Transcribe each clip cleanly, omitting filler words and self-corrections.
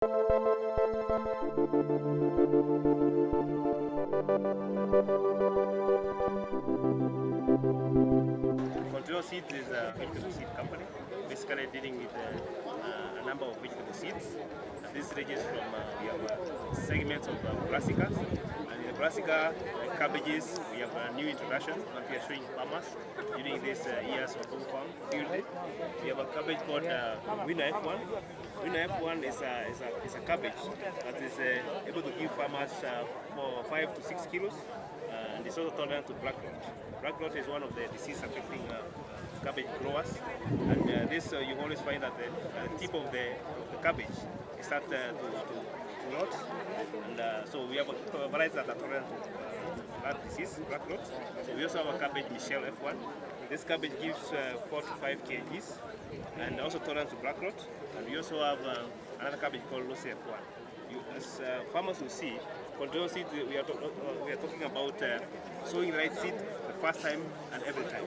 Control Seeds is a vegetable seed company, basically dealing with a number of vegetable seeds. And this ranges from we have segments of brassicas, and in the brassica cabbages we have a new introduction that we are showing farmers during these years of home farm field day. We have a cabbage called Winner F1. Winner F1 is a cabbage that is able to give farmers for 5 to 6 kilos, and it's also tolerant to black rot. Black rot is one of the disease affecting cabbage growers, and this you always find that the tip of the cabbage is start to rot, and so we have varieties that are tolerant to that disease, black rot. So we also have a cabbage Michelle F1. This cabbage gives 4 to 5 kgs and also tolerant to black rot. And we also have another cabbage called Lucy F1. As farmers will see, control seeds, we are talking about sowing the right seed the first time and every time.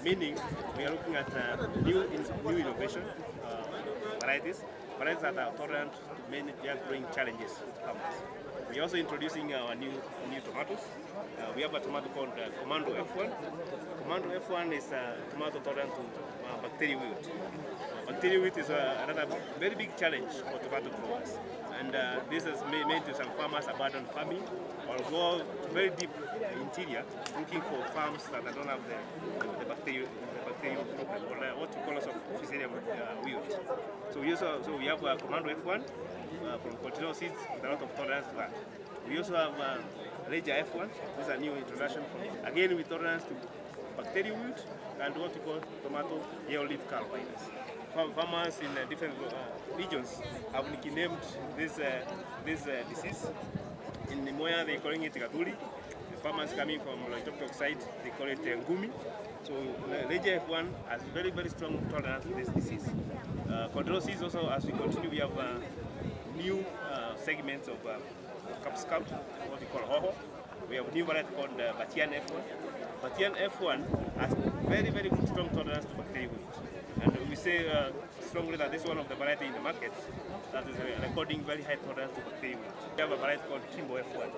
Meaning, we are looking at new innovation varieties that are tolerant to many growing challenges with farmers. We are also introducing our new tomatoes. We have a tomato called Commando F1. Commando F1 is a tomato tolerant to bacterial wilt. Bacterial wilt is another very big challenge for tomato growers, and this has made some farmers abandon farming or go very deep interior looking for farms that don't have the bacterial problem, or what we call also Fusarium wilt. So we have Commando F1 from Continental Seeds with a lot of tolerance to that. We also have Regia F1. This is a new introduction again with tolerance to bacterial wilt and what we call tomato yellow leaf curl virus. Farmers in different regions have nicknamed this disease. In Moya they calling it Gaduli. The farmers coming from Loitoktok side they call it Ngumi. So Regia F1 has very strong tolerance to this disease. Control seeds also, as we continue, we have new segments of capsicum, what we call hoho. We have a new variety called Batian F1. Batian F1 has very good strong tolerance to bacterial wilt. And we say strongly that this is one of the varieties in the market that is recording very high tolerance to bacterial wilt. We have a variety called Kimbo F1.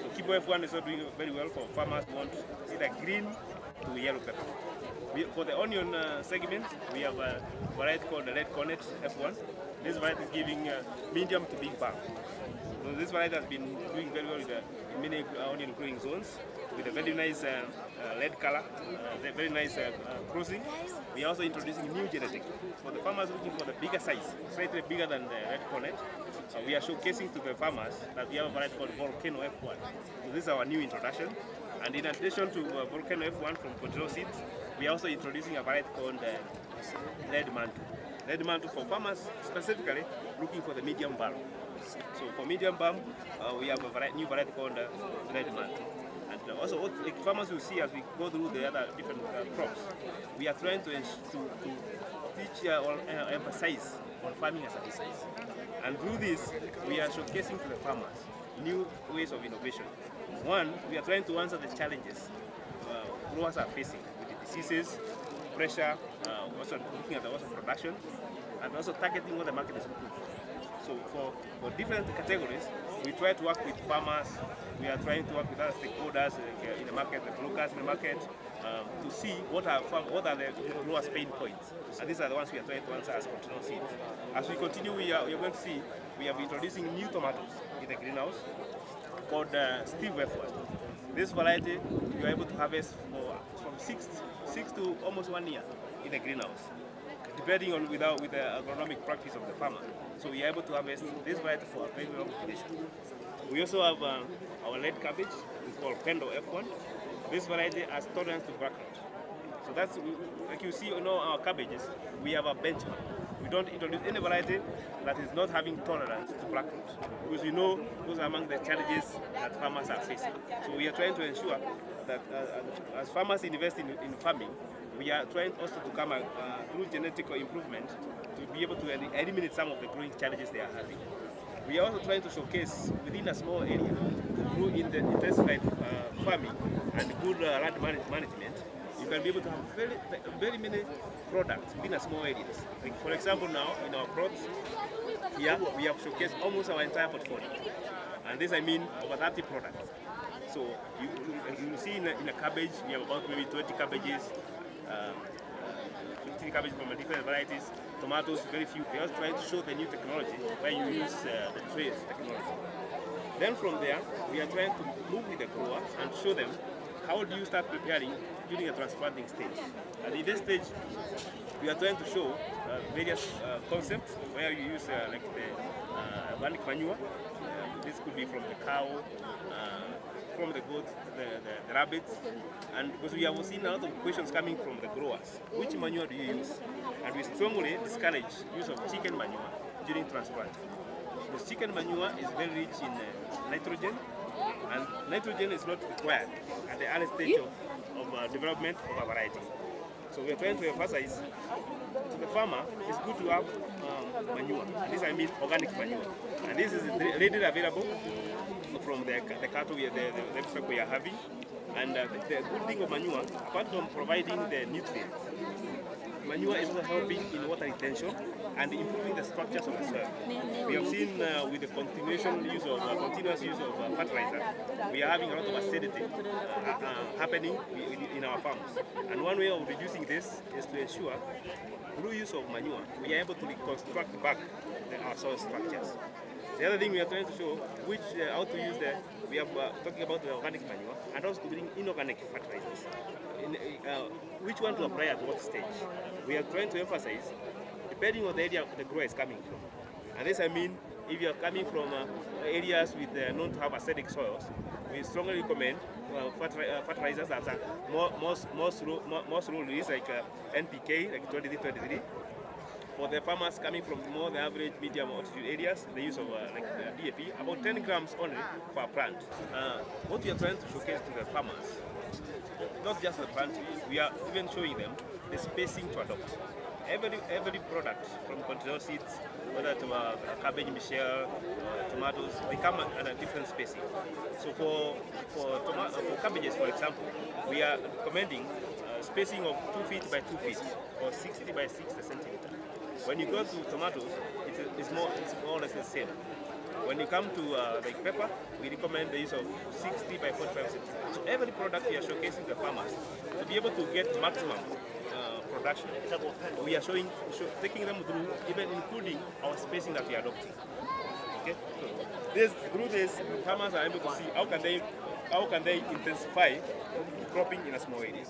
So Kimbo F1 is not doing very well for farmers who want either green to yellow pepper. For the onion segment, we have a variety called the Red Cornet F1. This variety is giving medium to big bulb. So this variety has been doing very well in many onion growing zones with a very nice red color, very nice crossing. We are also introducing new genetic. For the farmers looking for the bigger size, slightly bigger than the Red Cornet, we are showcasing to the farmers that we have a variety called Volcano F1. So this is our new introduction. And in addition to Volcano F1 from Control Seeds, we are also introducing a variety called Red Mantle. Red Mantle for farmers specifically looking for the medium bulb. So for medium bulb, we have a new variety called Red Mantle. And also what farmers will see as we go through the other different crops, we are trying to teach or emphasize on farming as a business. And through this, we are showcasing to the farmers new ways of innovation. One, we are trying to answer the challenges growers are facing with the diseases, pressure, also looking at the also production, and also targeting what the market is looking for. So for different categories, we try to work with farmers. We are trying to work with other stakeholders in the market, the brokers in the market, to see what are the growers' pain points. And these are the ones we are trying to answer as Continental Seeds. As we continue, we are going to see we are introducing new tomatoes in the greenhouse called Steve F1. This variety we are able to harvest from six to almost 1 year in the greenhouse, depending on with the agronomic practice of the farmer. So we are able to harvest this variety for a very long duration. We also have our red cabbage, it's called Pendo F1. This variety has tolerance to black rot. So that's, like you see on all our cabbages, we have a benchmark. We don't introduce any variety that is not having tolerance to black rot, because we know those are among the challenges that farmers are facing. So we are trying to ensure that as farmers invest in farming, we are trying also to come through genetic improvement to be able to eliminate some of the growing challenges they are having. We are also trying to showcase within a small area through intensified farming and good land management. You can be able to have very many products within a small areas. Like for example, now in our crops, here we have showcased almost our entire portfolio. And this I mean over 30 products. So you will see in a cabbage, we have about maybe 20 cabbages, 15 cabbages from different varieties. Tomatoes, very few. We are trying to show the new technology where you use the trays technology. Then from there, we are trying to move with the growers and show them how do you start preparing during a transplanting stage. And in this stage, we are trying to show various concepts where you use like the organic manure. This could be from the cow, from the goat, the rabbits, and because we have seen a lot of questions coming from the growers. Which manure do you use? And we strongly discourage use of chicken manure during transplant. Because chicken manure is very rich in nitrogen, and nitrogen is not required at the early stage of development of a variety. So we are trying to emphasize to the farmer, it's good to have manure. And this I mean organic manure. And this is readily available from the cattle, the livestock we are having. And the good thing of manure, apart from providing the nutrients, manure is also helping in water retention and improving the structures of the soil. We have seen with the continuous use of fertilizer, we are having a lot of acidity happening in our farms. And one way of reducing this is to ensure through use of manure, we are able to reconstruct back our soil structures. The other thing we are trying to show, how to use we are talking about the organic manure and also to bring inorganic fertilizers. Which one to apply at what stage? We are trying to emphasize, depending on the area the grower is coming from. And this I mean, if you are coming from areas with known to have acidic soils, we strongly recommend fertilizers that are more slow release, like NPK, like 2323. For the farmers coming from more the average medium altitude areas, the use of DAP, about 10 grams only per plant. What we are trying to showcase to the farmers, not just the plant, we are even showing them the spacing to adopt. Every product from continental seeds, whether to cabbage, michelle, tomatoes, they come at a different spacing. So for cabbages, for example, we are recommending spacing of 2 feet by 2 feet or 60 by 60 centimeters. When you go to tomatoes, it's more or less the same. When you come to like pepper, we recommend the use of 60 by 45 centimeters. So every product we are showcasing the farmers to be able to get maximum production. We are taking them through, even including our spacing that we are adopting. Okay, so through this, farmers are able to see how can they intensify cropping in a small area.